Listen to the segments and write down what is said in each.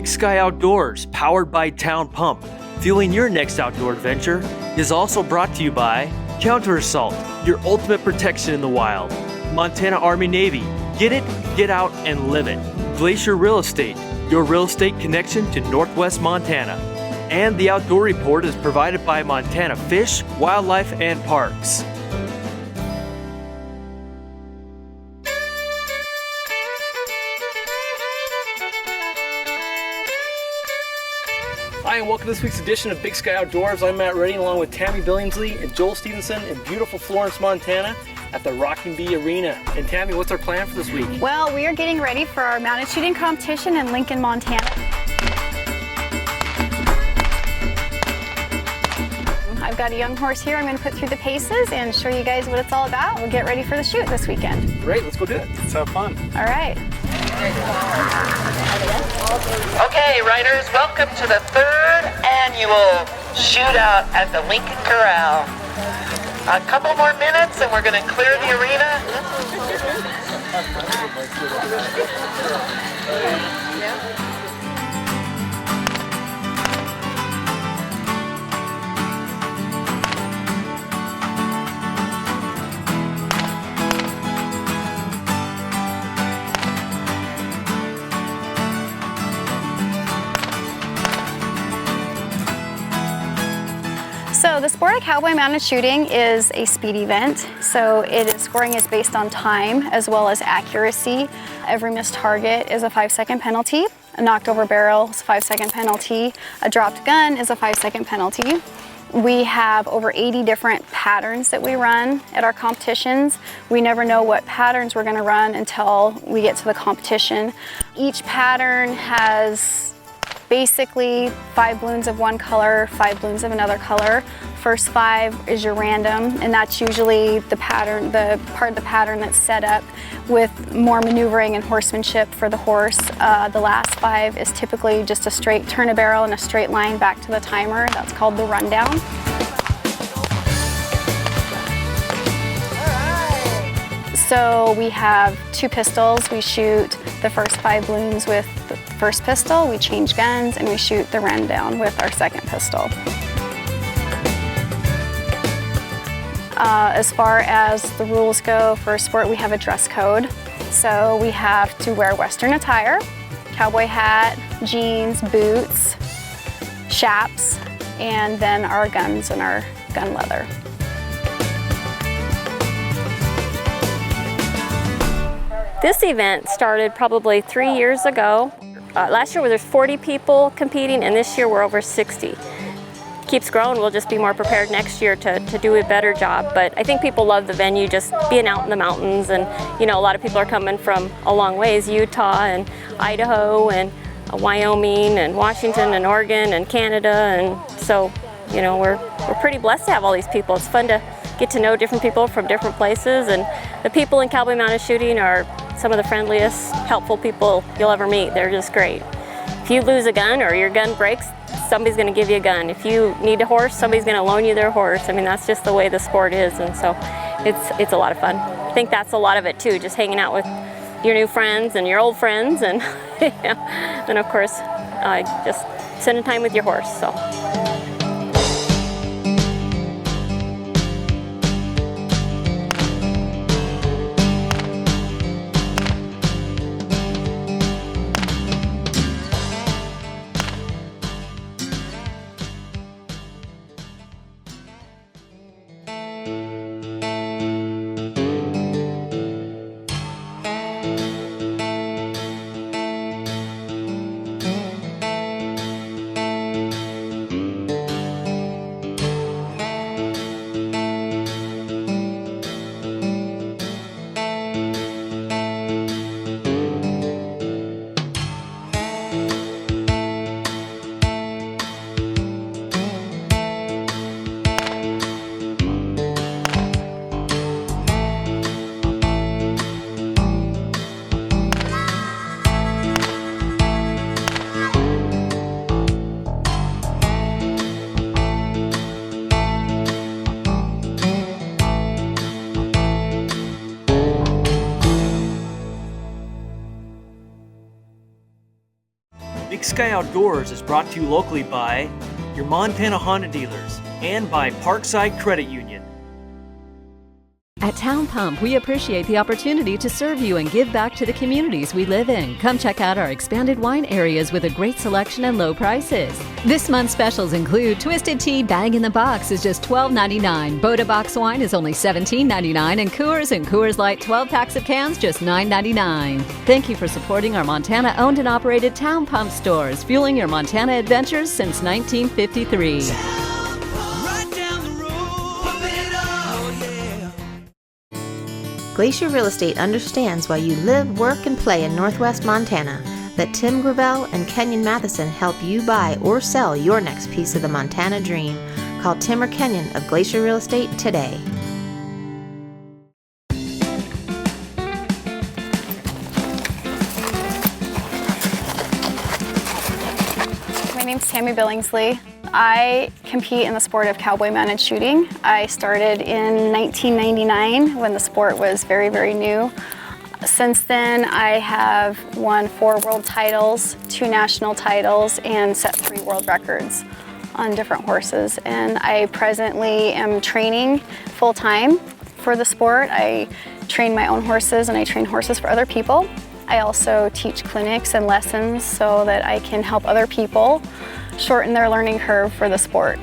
Big Sky Outdoors, powered by Town Pump, fueling your next outdoor adventure, is also brought to you by Counter Assault, your ultimate protection in the wild. Montana Army Navy, get it, get out, and live it. Glacier Real Estate, your real estate connection to Northwest Montana. And the Outdoor Report is provided by Montana Fish, Wildlife, and Parks. Hi, and welcome to this week's edition of Big Sky Outdoors. I'm Matt Reddy, along with Tammy Billingsley and Joel Stevenson in beautiful Florence, Montana at the Rocking Bee Arena. And Tammy, what's our plan for this week? Well, we are getting ready for our mounted shooting competition in Lincoln, Montana. I've got a young horse here I'm going to put through the paces and show you guys what it's all about. We'll get ready for the shoot this weekend. Great, let's go do it. Let's have fun. All right. Okay, riders, welcome to the 3rd annual shootout at the Lincoln Corral. A couple more minutes and we're going to clear the arena. So the sport of cowboy mounted shooting is a speed event. So scoring is based on time as well as accuracy. Every missed target is a 5-second penalty. A knocked over barrel is a 5-second penalty. A dropped gun is a 5-second penalty. We have over 80 different patterns that we run at our competitions. We never know what patterns we're going to run until we get to the competition. Each pattern has basically 5 balloons of one color, 5 balloons of another color. First 5 is your random, and that's usually the pattern, the part of the pattern that's set up with more maneuvering and horsemanship for the horse. The last 5 is typically just a straight turn a barrel in a straight line back to the timer. That's called the rundown. So we have 2 pistols. We shoot the first 5 balloons with the first pistol, we change guns, and we shoot the rundown with our second pistol. As far as the rules go for a sport, we have a dress code. So we have to wear Western attire, cowboy hat, jeans, boots, chaps, and then our guns and our gun leather. This event started probably 3 years ago. Last year there was 40 people competing, and this year we're over 60. Keeps growing, we'll just be more prepared next year to do a better job. But I think people love the venue, just being out in the mountains, and you know, a lot of people are coming from a long ways, Utah and Idaho and Wyoming and Washington and Oregon and Canada, and so you know, we're pretty blessed to have all these people. It's fun to get to know different people from different places, and the people in cowboy mounted shooting are some of the friendliest, helpful people you'll ever meet. They're just great. If you lose a gun or your gun breaks, somebody's going to give you a gun. If you need a horse, somebody's going to loan you their horse. I mean, that's just the way the sport is, and so it's a lot of fun. I think that's a lot of it too, just hanging out with your new friends and your old friends, and and of course, just spending time with your horse. So. Sky Outdoors is brought to you locally by your Montana Honda dealers and by Parkside Credit Union. At Town Pump, we appreciate the opportunity to serve you and give back to the communities we live in. Come check out our expanded wine areas with a great selection and low prices. This month's specials include Twisted Tea Bag in the Box is just $12.99. Boda Box Wine is only $17.99, and Coors Light 12 packs of cans just $9.99. Thank you for supporting our Montana-owned and operated Town Pump stores, fueling your Montana adventures since 1953. Glacier Real Estate understands why you live, work, and play in Northwest Montana. Let Tim Gravel and Kenyon Matheson help you buy or sell your next piece of the Montana dream. Call Tim or Kenyon of Glacier Real Estate today. My name's Tammy Billingsley. I compete in the sport of cowboy mounted shooting. I started in 1999 when the sport was very, very new. Since then, I have won 4 world titles, 2 national titles, and set 3 world records on different horses. And I presently am training full-time for the sport. I train my own horses and I train horses for other people. I also teach clinics and lessons so that I can help other people shorten their learning curve for the sport.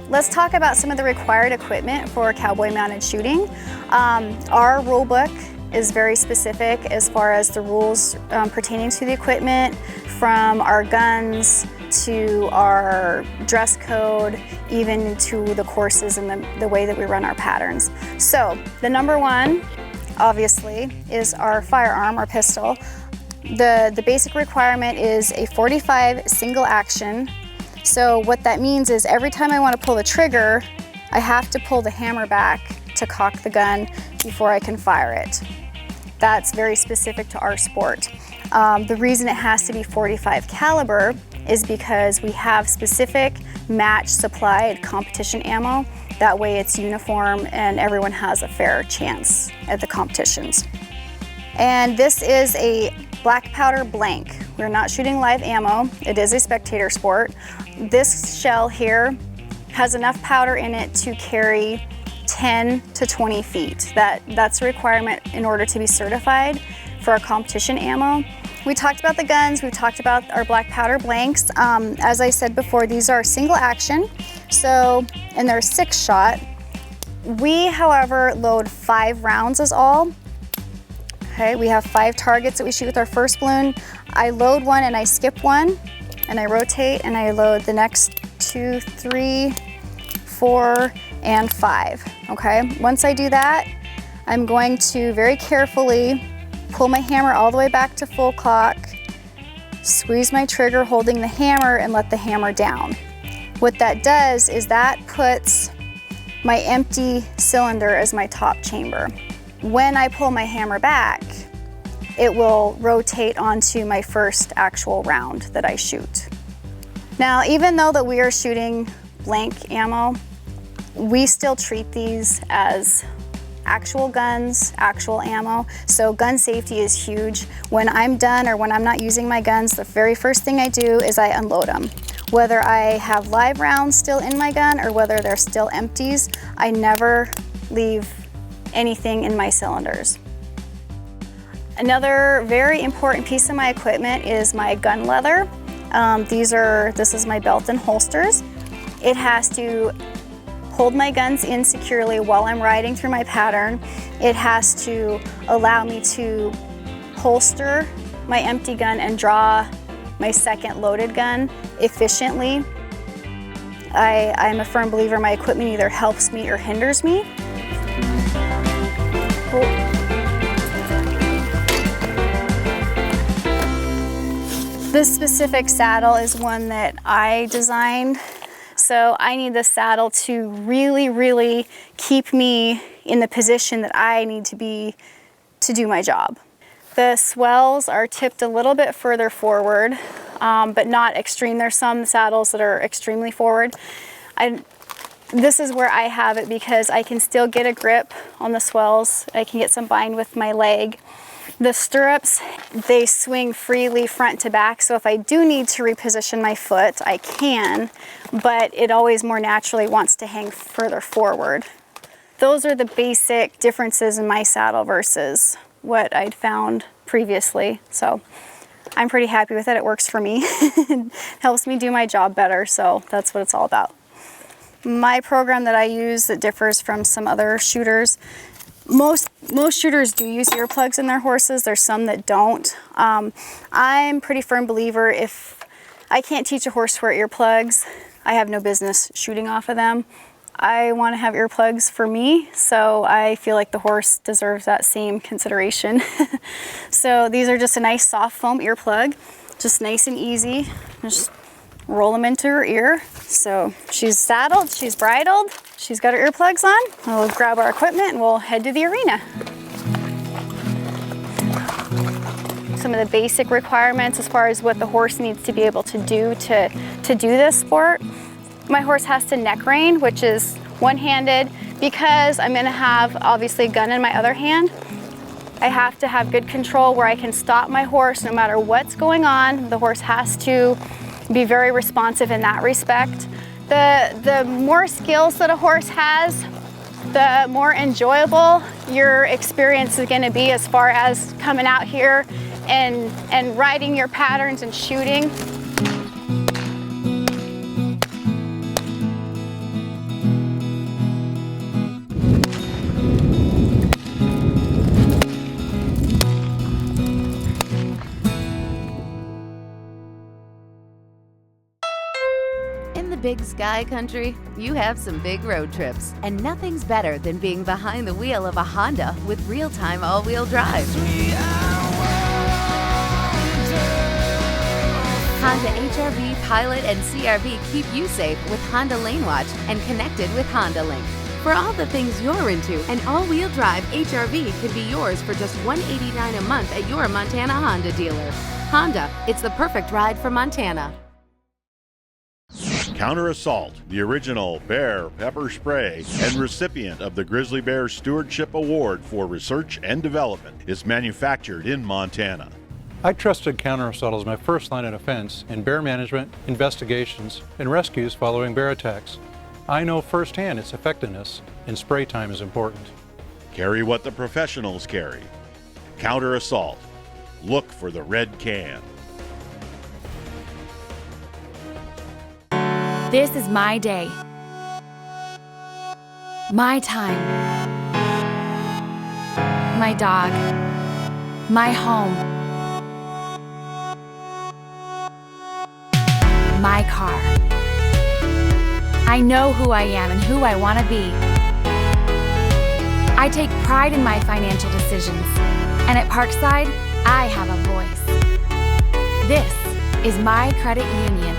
Let's talk about some of the required equipment for cowboy mounted shooting. Our rule book is very specific as far as the rules pertaining to the equipment, from our guns to our dress code, even to the courses and the way that we run our patterns. So the number one, obviously, is our firearm, our pistol. The basic requirement is a .45 single action. So what that means is every time I want to pull the trigger, I have to pull the hammer back to cock the gun before I can fire it. That's very specific to our sport. The reason it has to be .45 caliber is because we have specific match supplied competition ammo. That way it's uniform and everyone has a fair chance at the competitions. And this is a black powder blank. We're not shooting live ammo. It is a spectator sport. This shell here has enough powder in it to carry 10 to 20 feet. That's a requirement in order to be certified for our competition ammo. We talked about the guns, we talked about our black powder blanks. As I said before, these are single action, and they're 6 shot. We, however, load 5 rounds is all. Okay, we have 5 targets that we shoot with our first balloon. I load one and I skip one, and I rotate and I load the next 2, 3, 4, and 5. Okay, once I do that, I'm going to very carefully pull my hammer all the way back to full cock, squeeze my trigger holding the hammer, and let the hammer down. What that does is that puts my empty cylinder as my top chamber. When I pull my hammer back, it will rotate onto my first actual round that I shoot. Now, even though that we are shooting blank ammo, we still treat these as actual guns, actual ammo. So gun safety is huge. When I'm done or when I'm not using my guns, the very first thing I do is I unload them. Whether I have live rounds still in my gun or whether they're still empties, I never leave anything in my cylinders. Another very important piece of my equipment is my gun leather. This is my belt and holsters. It has to hold my guns in securely while I'm riding through my pattern. It has to allow me to holster my empty gun and draw my second loaded gun efficiently. I'm a firm believer my equipment either helps me or hinders me. This specific saddle is one that I designed. So I need the saddle to really, really keep me in the position that I need to be to do my job. The swells are tipped a little bit further forward, but not extreme. There's some saddles that are extremely forward. This is where I have it because I can still get a grip on the swells. I can get some bind with my leg. The stirrups, they swing freely front to back, so if I do need to reposition my foot, I can, but it always more naturally wants to hang further forward. Those are the basic differences in my saddle versus what I'd found previously. So I'm pretty happy with it. It works for me. It helps me do my job better, so that's what it's all about. My program that I use that differs from some other shooters, most shooters do use earplugs in their horses. There's some that don't. I'm a pretty firm believer if I can't teach a horse to wear earplugs, I have no business shooting off of them. I want to have earplugs for me, so I feel like the horse deserves that same consideration. So these are just a nice soft foam earplug, just nice and easy. Just roll them into her ear. So she's saddled, she's bridled, she's got her earplugs on. We'll grab our equipment and we'll head to the arena. Some of the basic requirements as far as what the horse needs to be able to do this sport. My horse has to neck rein, which is one-handed. Because I'm gonna have obviously a gun in my other hand, I have to have good control where I can stop my horse no matter what's going on. The horse has to be very responsive in that respect. The more skills that a horse has, the more enjoyable your experience is gonna be as far as coming out here and riding your patterns and shooting. Big Sky Country, you have some big road trips, and nothing's better than being behind the wheel of a Honda with real-time all-wheel drive. Honda HRV, Pilot, and CRV keep you safe with Honda Lane Watch and connected with Honda Link. For all the things you're into, an all-wheel drive HRV could be yours for just $189 a month at your Montana Honda dealer. Honda, it's the perfect ride for Montana. Counter Assault, the original bear pepper spray and recipient of the Grizzly Bear Stewardship Award for Research and Development, is manufactured in Montana. I trusted Counter Assault as my first line of defense in bear management, investigations, and rescues following bear attacks. I know firsthand its effectiveness, and spray time is important. Carry what the professionals carry. Counter Assault. Look for the red can. This is my day, my time, my dog, my home, my car. I know who I am and who I want to be. I take pride in my financial decisions, and at Parkside, I have a voice. This is my credit union.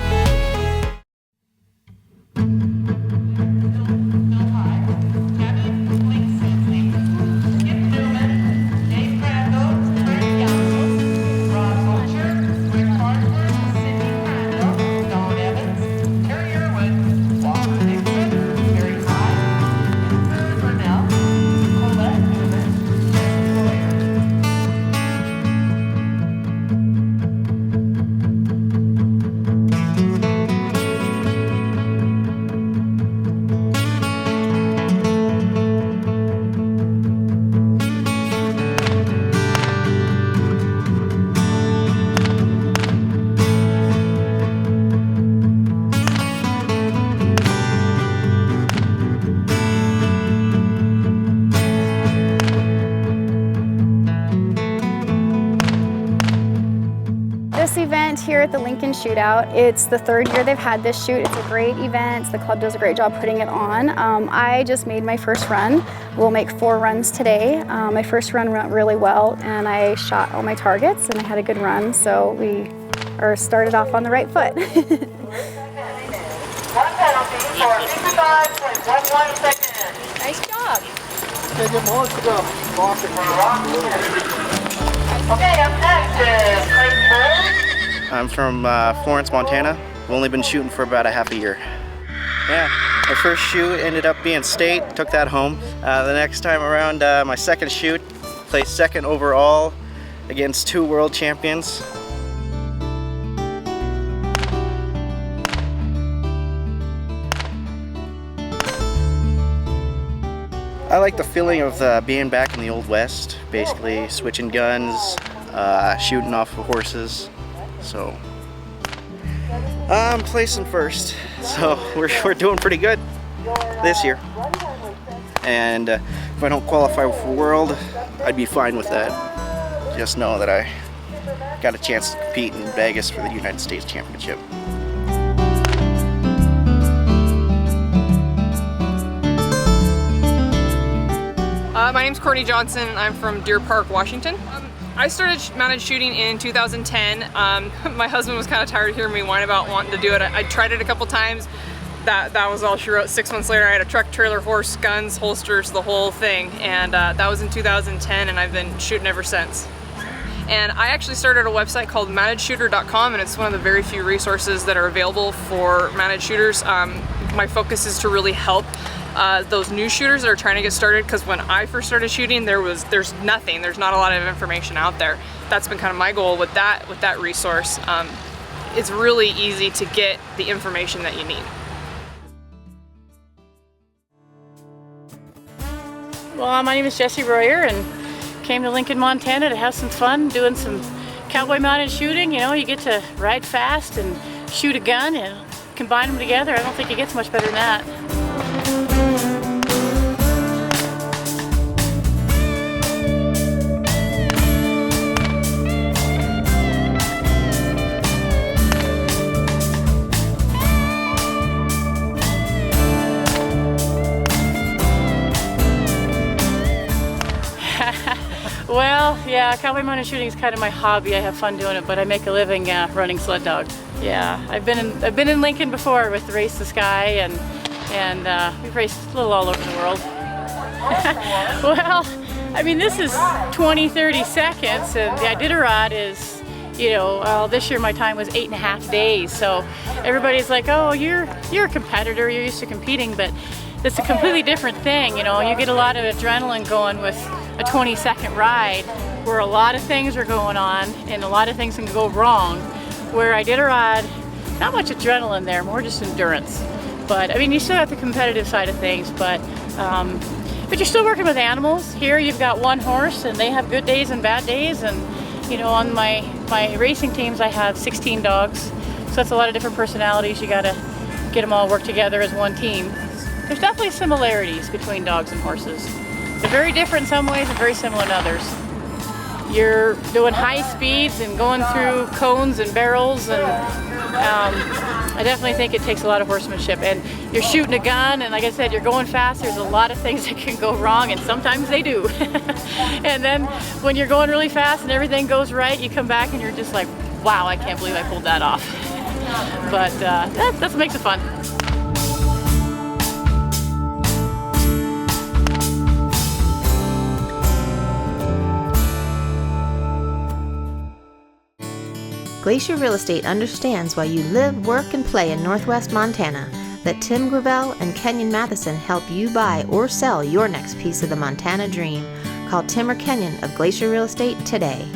Here at the Lincoln Shootout. It's the third year they've had this shoot. It's a great event. The club does a great job putting it on. I just made my first run. We'll make 4 runs today. My first run went really well and I shot all my targets and I had a good run, so we started off on the right foot. 1 penalty for 55.11 seconds. Nice job. Okay, up next is Clayton Bull. I'm from Florence, Montana. I've only been shooting for about a half a year. Yeah, my first shoot ended up being state, took that home. The next time around, my second shoot, placed second overall. against 2 world champions. I like the feeling of being back in the Old West, basically switching guns, shooting off of horses. So I'm placing first, so we're doing pretty good this year. And if I don't qualify for World, I'd be fine with that. Just know that I got a chance to compete in Vegas for the United States Championship. My name's Courtney Johnson. I'm from Deer Park, Washington. I started mounted shooting in 2010. My husband was kind of tired of hearing me whine about wanting to do it. I tried it a couple times. That was all she wrote. 6 months later, I had a truck, trailer, horse, guns, holsters, the whole thing. And that was in 2010, and I've been shooting ever since. And I actually started a website called mountedshooter.com, and it's one of the very few resources that are available for mounted shooters. My focus is to really help those new shooters that are trying to get started, because when I first started shooting, there's nothing. There's not a lot of information out there. That's been kind of my goal with that resource. It's really easy to get the information that you need. Well, my name is Jessie Royer, and came to Lincoln, Montana to have some fun doing some cowboy mounted shooting. You know, you get to ride fast and shoot a gun and combine them together. I don't think it gets much better than that. Well, yeah, cowboy mounted shooting is kind of my hobby. I have fun doing it, but I make a living running sled dog. Yeah, I've been in Lincoln before with Race the Sky, and we've raced a little all over the world. Well, I mean, this is 20-30 seconds, and the Iditarod is, you know, this year my time was 8.5 days. So everybody's like, oh, you're a competitor, you're used to competing, but it's a completely different thing. You know, you get a lot of adrenaline going with a 20-second ride where a lot of things are going on and a lot of things can go wrong. Where Iditarod, not much adrenaline there, more just endurance. But I mean, you still have the competitive side of things, but you're still working with animals. Here you've got one horse and they have good days and bad days, and you know, on my racing teams I have 16 dogs, so that's a lot of different personalities. You gotta get them all work together as one team. There's definitely similarities between dogs and horses. They're very different in some ways and very similar in others. You're doing high speeds and going through cones and barrels, and I definitely think it takes a lot of horsemanship. And you're shooting a gun, and like I said, you're going fast. There's a lot of things that can go wrong, and sometimes they do. And then when you're going really fast and everything goes right, you come back and you're just like, wow, I can't believe I pulled that off. But that's what makes it fun. Glacier Real Estate understands why you live, work, and play in Northwest Montana. Let Tim Gravel and Kenyon Matheson help you buy or sell your next piece of the Montana dream. Call Tim or Kenyon of Glacier Real Estate today.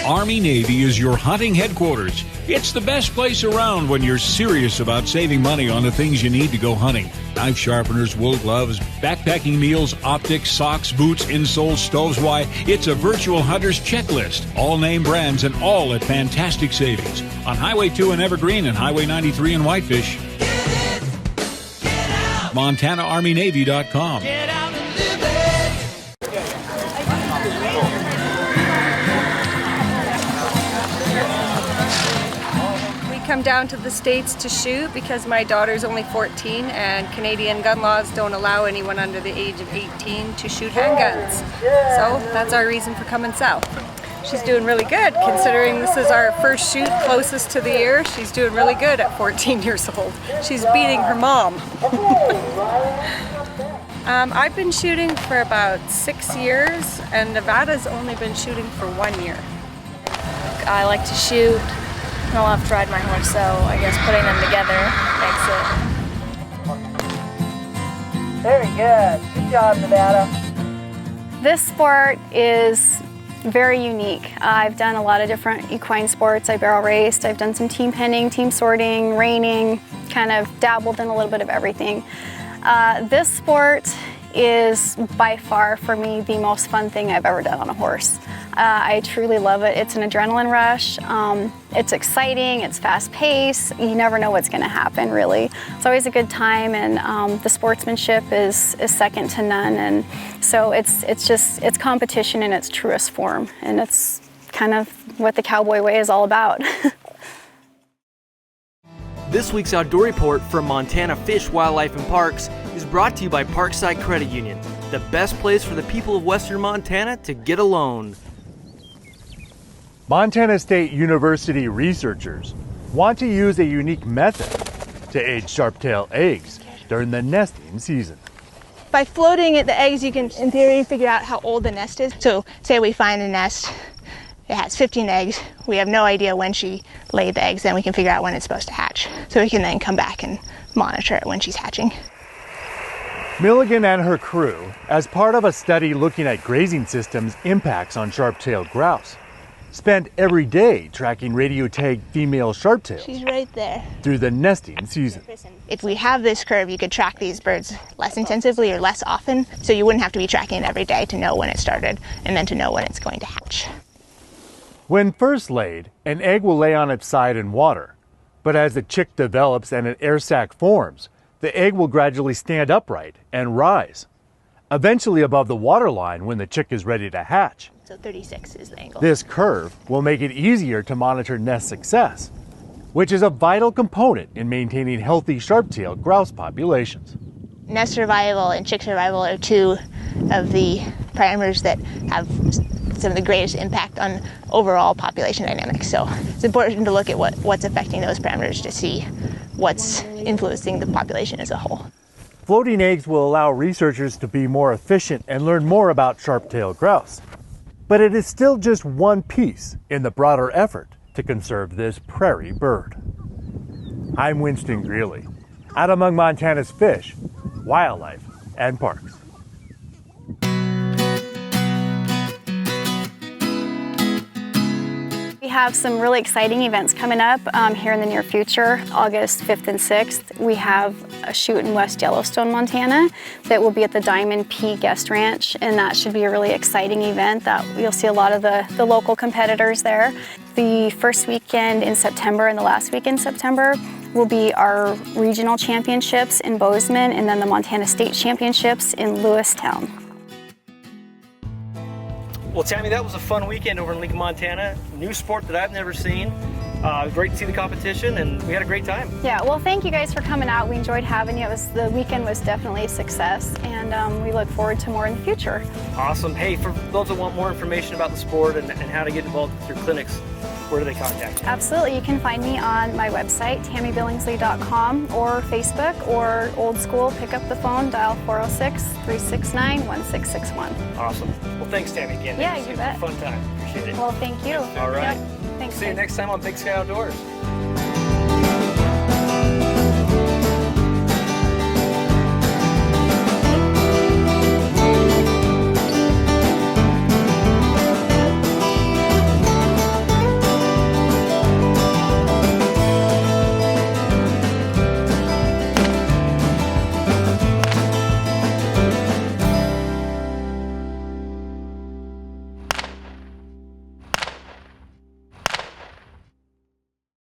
Army-Navy is your hunting headquarters. It's the best place around when you're serious about saving money on the things you need to go hunting. Knife sharpeners, wool gloves, backpacking meals, optics, socks, boots, insoles, stoves. Why, it's a virtual hunter's checklist. All name brands and all at fantastic savings. On Highway 2 in Evergreen and Highway 93 in Whitefish. MontanaArmyNavy.com. Get out and live Come down to the States to shoot because my daughter's only 14 and Canadian gun laws don't allow anyone under the age of 18 to shoot handguns. So that's our reason for coming south. She's doing really good considering this is our first shoot closest to the ear. She's doing really good at 14 years old. She's beating her mom. I've been shooting for about 6 years and Nevada's only been shooting for 1 year. I like to shoot. I love to ride my horse, so I guess putting them together makes it. Very good. Good job, Nevada. This sport is very unique. I've done a lot of different equine sports. I barrel raced, I've done some team penning, team sorting, reining, kind of dabbled in a little bit of everything. This sport is by far for me the most fun thing I've ever done on a horse. I truly love it. It's an adrenaline rush. It's exciting, it's fast paced. You never know what's gonna happen really. It's always a good time, and the sportsmanship is second to none. And so it's competition in its truest form. And it's kind of what the Cowboy way is all about. This week's Outdoor Report from Montana Fish, Wildlife and Parks is brought to you by Parkside Credit Union, the best place for the people of Western Montana to get a loan. Montana State University researchers want to use a unique method to age sharp-tailed eggs during the nesting season. By floating the eggs, you can, in theory, figure out how old the nest is. So say we find a nest, it has 15 eggs. We have no idea when she laid the eggs, then we can figure out when it's supposed to hatch. So we can then come back and monitor it when she's hatching. Milligan and her crew, as part of a study looking at grazing systems' impacts on sharp-tailed grouse, spent every day tracking radio-tagged female sharptails. She's right there. Through the nesting season. If we have this curve, you could track these birds less intensively or less often, so you wouldn't have to be tracking it every day to know when it started and then to know when it's going to hatch. When first laid, an egg will lay on its side in water, but as the chick develops and an air sac forms, the egg will gradually stand upright and rise, eventually above the waterline when the chick is ready to hatch. So 36 is the angle. This curve will make it easier to monitor nest success, which is a vital component in maintaining healthy sharp-tailed grouse populations. Nest survival and chick survival are two of the parameters that have some of the greatest impact on overall population dynamics. So it's important to look at what's affecting those parameters to see what's influencing the population as a whole. Floating eggs will allow researchers to be more efficient and learn more about sharp-tailed grouse. But it is still just one piece in the broader effort to conserve this prairie bird. I'm Winston Greeley, out among Montana's fish, wildlife, and parks. We have some really exciting events coming up here in the near future. August 5th and 6th, we have a shoot in West Yellowstone, Montana that will be at the Diamond P Guest Ranch, and that should be a really exciting event that you'll see a lot of the local competitors there. The first weekend in September and the last week in September will be our regional championships in Bozeman and then the Montana State Championships in Lewistown. Well, Tammy, that was a fun weekend over in Lincoln, Montana. New sport that I've never seen. Great to see the competition, and we had a great time. Yeah, well, thank you guys for coming out. We enjoyed having you. The weekend was definitely a success, and we look forward to more in the future. Awesome. Hey, for those that want more information about the sport and how to get involved with your clinics, where do they contact you? Absolutely. You can find me on my website, tammybillingsley.com, or Facebook, or old school, pick up the phone, dial 406-369-1661. Awesome. Well, thanks, Tammy, again. Yeah, you bet. Fun time. Appreciate it. Well, thank you. All right. Yep. Thanks. See you next time on Big Sky Outdoors.